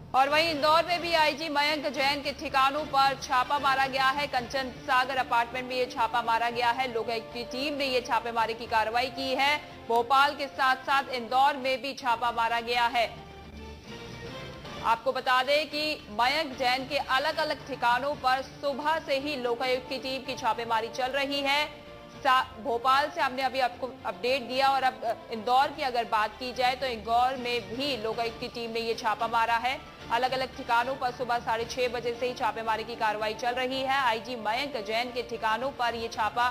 और वहीं इंदौर में भी आईजी मयंक जैन के ठिकानों पर छापा मारा गया है। कंचन सागर अपार्टमेंट में ये छापा मारा गया है। लोकायुक्त की टीम ने ये छापेमारी की कार्रवाई की है। भोपाल के साथ साथ इंदौर में भी छापा मारा गया है। आपको बता दें कि मयंक जैन के अलग अलग ठिकानों पर सुबह से ही लोकायुक्त की टीम की छापेमारी चल रही है। भोपाल से हमने अभी आपको अपडेट दिया और अब इंदौर की अगर बात की जाए तो इंदौर में भी लोकायुक्त की टीम ने ये छापा मारा है। अलग अलग ठिकानों पर सुबह 6:30 बजे से ही छापेमारी की कार्रवाई चल रही है। आईजी मयंक जैन के ठिकानों पर ये छापा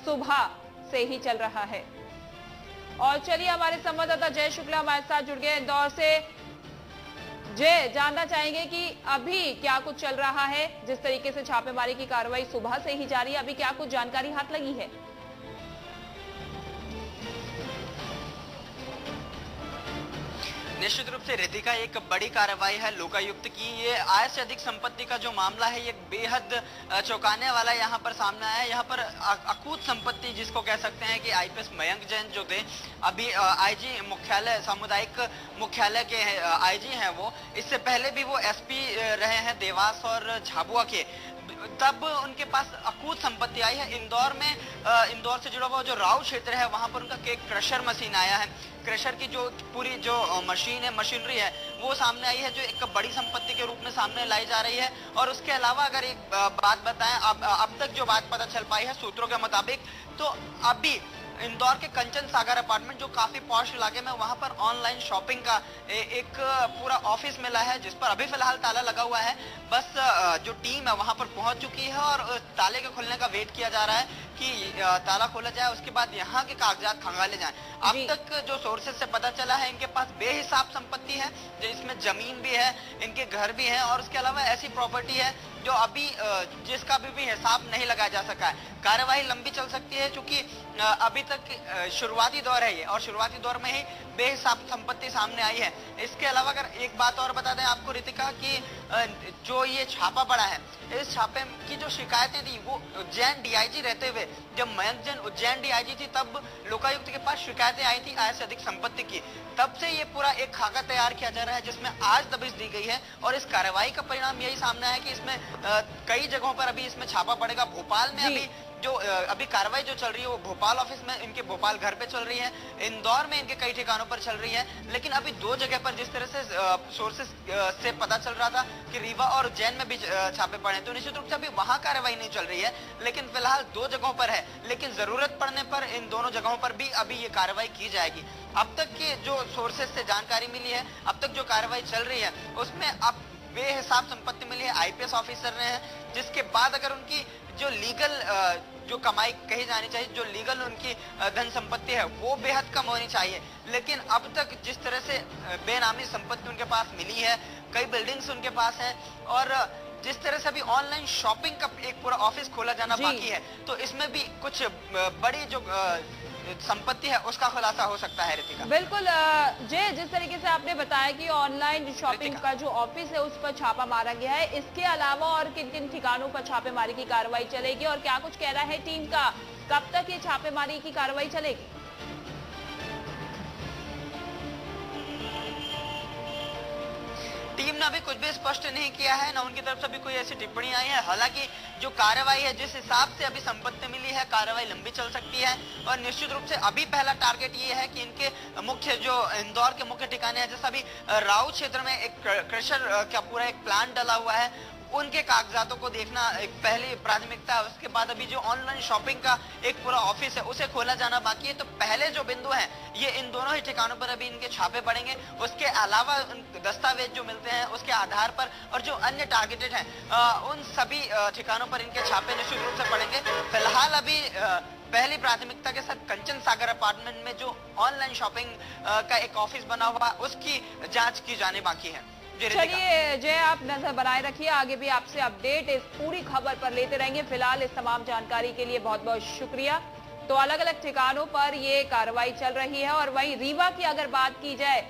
सुबह से ही चल रहा है। और चलिए हमारे संवाददाता जय शुक्ला हमारे साथ जुड़ गए इंदौर से। जय, जानना चाहेंगे कि अभी क्या कुछ चल रहा है। जिस तरीके से छापेमारी की कार्रवाई सुबह से ही जारी है, अभी क्या कुछ जानकारी हाथ लगी है? निश्चित रूप से रितिका एक बड़ी कार्रवाई है लोकायुक्त की। ये आय से अधिक संपत्ति का जो मामला है ये बेहद चौंकाने वाला यहाँ पर सामने आया है। यहाँ पर अकूत संपत्ति जिसको कह सकते हैं कि आईपीएस मयंक जैन जो थे अभी आईजी मुख्यालय सामुदायिक मुख्यालय के आईजी हैं, वो इससे पहले भी वो एसपी रहे हैं देवास और झाबुआ के। तब उनके पास अकूत संपत्ति आई है। इंदौर में इंदौर से जुड़ा हुआ जो राव क्षेत्र है वहां पर उनका केक क्रशर मशीन आया है। क्रशर की जो पूरी जो मशीन है, मशीनरी है, वो सामने आई है जो एक बड़ी संपत्ति के रूप में सामने लाई जा रही है। और उसके अलावा अगर एक बात बताएं, अब तक जो बात पता चल पाई है सूत्रों के मुताबिक, तो अभी इंदौर के कंचन सागर अपार्टमेंट जो काफी पॉश इलाके में, वहां पर ऑनलाइन शॉपिंग का एक पूरा ऑफिस मिला है जिस पर अभी फिलहाल ताला लगा हुआ है। बस जो टीम है वहां पर पहुंच चुकी है और ताले के खुलने का वेट किया जा रहा है कि ताला खोला जाए, उसके बाद यहाँ के कागजात खंगाले जाएं। अब तक जो सोर्सेज से पता चला है इनके पास बेहिसाब संपत्ति है, जिसमें जमीन भी है, इनके घर भी है और उसके अलावा ऐसी प्रॉपर्टी है जो अभी जिसका भी हिसाब नहीं लगाया जा सका है। कार्यवाही लंबी चल सकती है क्योंकि अभी तक शुरुआती दौर है ये, और शुरुआती दौर में ही बेहिसाब संपत्ति सामने आई है। इसके अलावा अगर एक बात और बता दें आपको रितिका कि जो ये छापा पड़ा है, इस छापे की जो शिकायतें थी वो उज्जैन डीआईजी रहते हुए, जब मयंक जैन उज्जैन डीआईजी थी तब लोकायुक्त के पास शिकायतें आई थी आय से अधिक संपत्ति की। तब से ये पूरा एक खाका तैयार किया जा रहा है जिसमें आज दबिश दी गई है और इस कार्रवाई का परिणाम यही सामने आया कि इसमें कई जगहों पर अभी इसमें छापा पड़ेगा। भोपाल में अभी कार्रवाई जो चल रही है वो भोपाल ऑफिस में, इनके भोपाल घर पे चल रही है। इंदौर में इनके कई ठिकानों पर चल रही है। लेकिन अभी दो जगह पर जिस तरह से सोर्सेस से पता चल रहा था कि रीवा और उज्जैन में भी छापे पड़े, तो निश्चित रूप से अभी वहां कार्रवाई नहीं चल रही है। लेकिन फिलहाल दो जगहों पर है, लेकिन जरूरत पड़ने पर इन दोनों जगहों पर भी अभी ये कार्रवाई की जाएगी। अब तक की जो सोर्सेस से जानकारी मिली है, अब तक जो कार्रवाई चल रही है उसमें अब बेहिसाब संपत्ति मिली है आईपीएस ऑफिसर ने है, जिसके बाद अगर उनकी जो लीगल जो कमाई कही जानी चाहिए, जो लीगल उनकी धन संपत्ति है वो बेहद कम होनी चाहिए। लेकिन अब तक जिस तरह से बेनामी संपत्ति उनके पास मिली है, कई बिल्डिंग्स उनके पास है और जिस तरह से अभी ऑनलाइन शॉपिंग का एक पूरा ऑफिस खोला जाना बाकी है, तो इसमें भी कुछ बड़ी जो संपत्ति है उसका खुलासा हो सकता है रितिका। बिल्कुल जय, जिस तरीके से आपने बताया कि ऑनलाइन शॉपिंग का जो ऑफिस है उस पर छापा मारा गया है, इसके अलावा और किन किन ठिकानों पर छापेमारी की कार्रवाई चलेगी और क्या कुछ कह रहा है टीम का, कब तक ये छापेमारी की कार्रवाई चलेगी? टीम ने अभी कुछ भी स्पष्ट नहीं किया है, ना उनकी तरफ से भी कोई ऐसी टिप्पणी आई है। हालांकि जो कार्रवाई है, जिस हिसाब से अभी संपत्ति मिली है, कार्रवाई लंबी चल सकती है और निश्चित रूप से अभी पहला टारगेट ये है कि इनके मुख्य जो इंदौर के मुख्य ठिकाने हैं, जैसा अभी राव क्षेत्र में एक क्रशर का पूरा एक प्लान डला हुआ है, उनके कागजातों को देखना एक पहली प्राथमिकता है। उसके बाद अभी जो ऑनलाइन शॉपिंग का एक पूरा ऑफिस है उसे खोला जाना बाकी है। तो पहले जो बिंदु है ये इन दोनों ही ठिकानों पर अभी इनके छापे पड़ेंगे। उसके अलावा दस्तावेज जो मिलते हैं उसके आधार पर और जो अन्य टारगेटेड हैं उन सभी ठिकानों पर इनके छापे निश्चित रूप से पड़ेंगे। फिलहाल अभी पहली प्राथमिकता के साथ कंचन सागर अपार्टमेंट में जो ऑनलाइन शॉपिंग का एक ऑफिस बना हुआ उसकी जांच की जाने बाकी है। चलिए जय, आप नजर बनाए रखिए, आगे भी आपसे अपडेट इस पूरी खबर पर लेते रहेंगे। फिलहाल इस तमाम जानकारी के लिए बहुत बहुत शुक्रिया। तो अलग अलग ठिकानों पर ये कार्रवाई चल रही है और वहीं रीवा की अगर बात की जाए